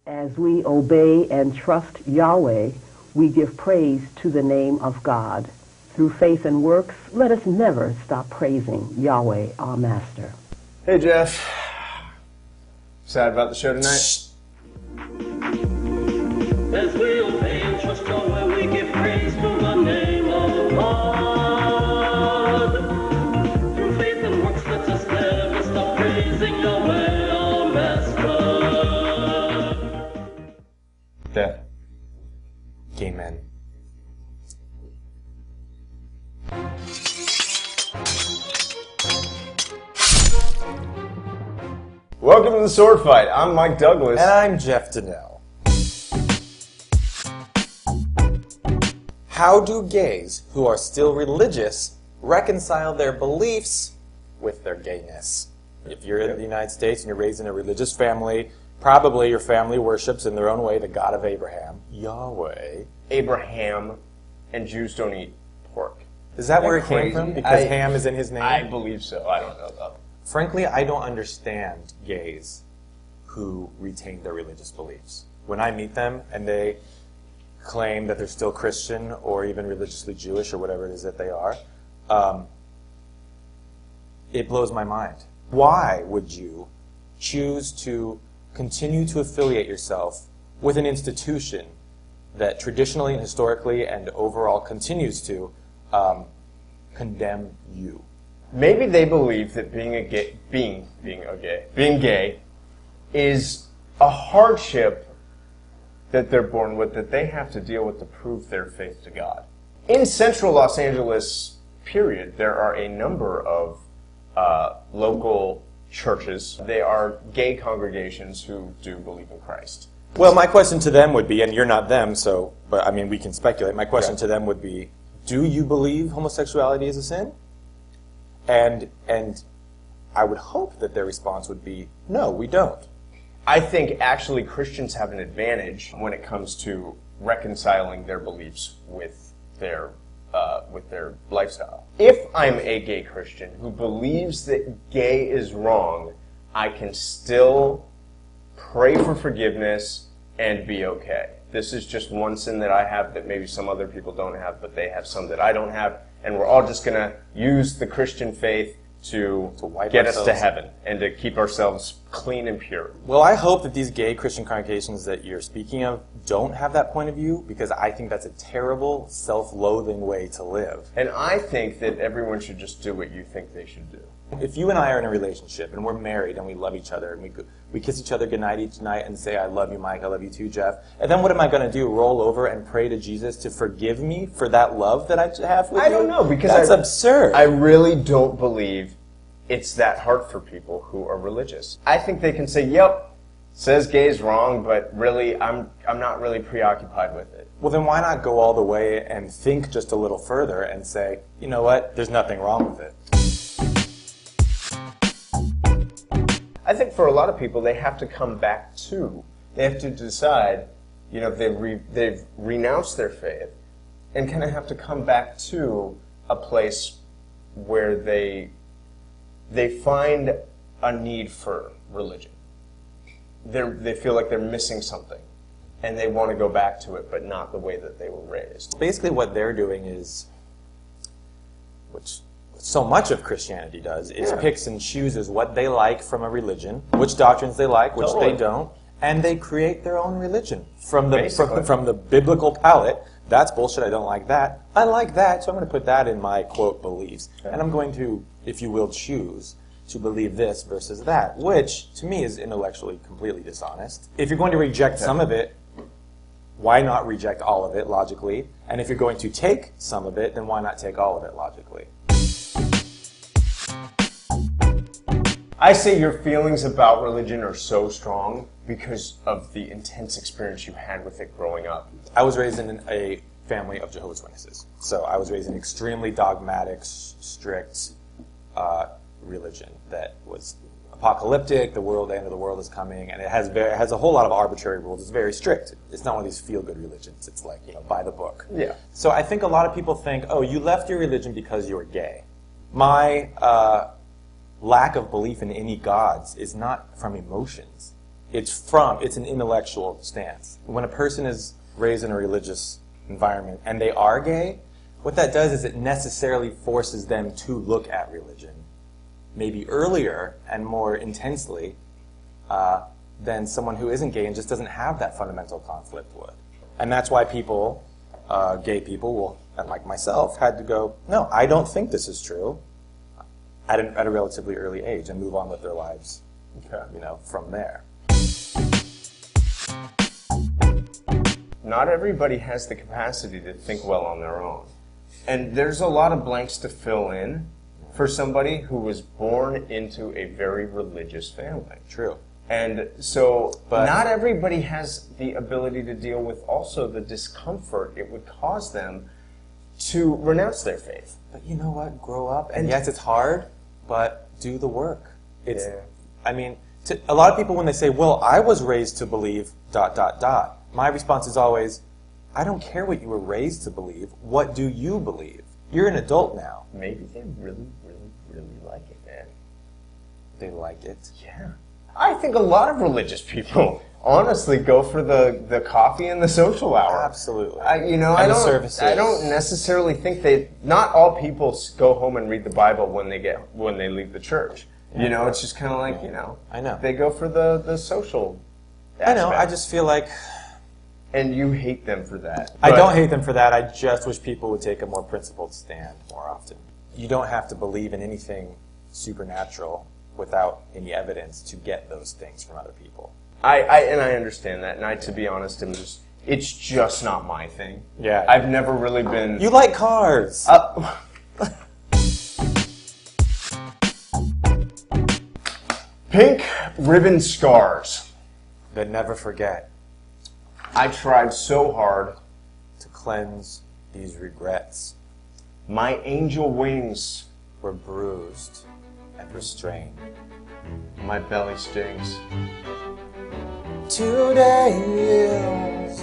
As we obey and trust Yahweh, we give praise to the name of God. Through faith and works, let us never stop praising Yahweh, our Master. Hey, Jeff. Sad about the show tonight? As we obey and trust Yahweh, we give praise to the name of God. Through faith and works, let us never stop praising Yahweh, our Master. The gay men. Welcome to the Sword Fight. I'm Mike Douglas. And I'm Jeff Donnell. How do gays who are still religious reconcile their beliefs with their gayness? If you're in the United States and you're raised in a religious family, probably your family worships in their own way the God of Abraham, Yahweh. Abraham and Jews don't eat pork. Is that where it crazy? came from? Because Ham is in his name? I believe so. I don't know though. Frankly, I don't understand gays who retain their religious beliefs. When I meet them and they claim that they're still Christian or even religiously Jewish or whatever it is that they are, it blows my mind. Why would you choose to continue to affiliate yourself with an institution that traditionally and historically and overall continues to condemn you? Maybe they believe that being gay is a hardship that they're born with, that they have to deal with to prove their faith to God. In central Los Angeles, period, there are a number of local churches. They are gay congregations who do believe in Christ. Well, my question to them would be, and you're not them, so, but I mean, we can speculate. My question to them would be, do you believe homosexuality is a sin? And I would hope that their response would be, no, we don't. I think actually Christians have an advantage when it comes to reconciling their beliefs with their lifestyle. If I'm a gay Christian who believes that gay is wrong, I can still pray for forgiveness and be okay. This is just one sin that I have that maybe some other people don't have, but they have some that I don't have, and we're all just going to use the Christian faith to get us to heaven and to keep ourselves clean and pure. Well, I hope that these gay Christian congregations that you're speaking of don't have that point of view, because I think that's a terrible, self-loathing way to live. And I think that everyone should just do what you think they should do. If you and I are in a relationship and we're married and we love each other and we kiss each other goodnight each night and say, I love you, Mike, I love you too, Jeff, and then what am I going to do? Roll over and pray to Jesus to forgive me for that love that I have with you? I don't know, because that's absurd. I really don't believe it's that hard for people who are religious. I think they can say, yep, says gay is wrong, but really I'm not really preoccupied with it. Well, then why not go all the way and think just a little further and say, you know what, there's nothing wrong with it. I think for a lot of people, they have to come back to. They have to decide, they've renounced their faith and kind of have to come back to a place where they find a need for religion. They feel like they're missing something, and they want to go back to it, but not the way that they were raised. Basically what they're doing is, which so much of Christianity does, is picks and chooses what they like from a religion, which doctrines they like, which they don't, and they create their own religion from the biblical palette. That's bullshit, I don't like that. I like that, so I'm going to put that in my, quote, beliefs. And I'm going to, if you will, choose to believe this versus that, which, to me, is intellectually completely dishonest. If you're going to reject some of it, why not reject all of it logically? And if you're going to take some of it, then why not take all of it logically? I say your feelings about religion are so strong because of the intense experience you had with it growing up. I was raised in a family of Jehovah's Witnesses. So I was raised in extremely dogmatic, strict religion that was apocalyptic. The end of the world is coming, and it has a whole lot of arbitrary rules. It's very strict. It's not one of these feel-good religions. It's like, by the book. Yeah. So I think a lot of people think, oh, you left your religion because you were gay. My lack of belief in any gods is not from emotions. It's an intellectual stance. When a person is raised in a religious environment and they are gay, what that does is it necessarily forces them to look at religion maybe earlier and more intensely than someone who isn't gay and just doesn't have that fundamental conflict would. And that's why people, gay people, will, and like myself, had to go, no, I don't think this is true at a relatively early age and move on with their lives, from there. Not everybody has the capacity to think well on their own. And there's a lot of blanks to fill in for somebody who was born into a very religious family. True. And so not everybody has the ability to deal with also the discomfort it would cause them to renounce their faith. But you know what? Grow up. And yes, it's hard, but do the work. I mean, a lot of people, when they say, well, I was raised to believe ... my response is always, I don't care what you were raised to believe. What do you believe? You're an adult now. Maybe they really, really, really like it, man. They like it? Yeah. I think a lot of religious people honestly go for the coffee and the social hour. Absolutely. I don't necessarily think not all people go home and read the Bible when they leave the church. Yeah. It's just kind of like, I know. They go for the social aspect. I know. I just feel like... And you hate them for that. I don't hate them for that. I just wish people would take a more principled stand more often. You don't have to believe in anything supernatural without any evidence to get those things from other people. I understand that, and to be honest, it's just not my thing. Yeah. I've never really been... You like cars! Pink ribbon scars. That never forget. I tried so hard to cleanse these regrets. My angel wings were bruised and restrained. My belly stings. Today is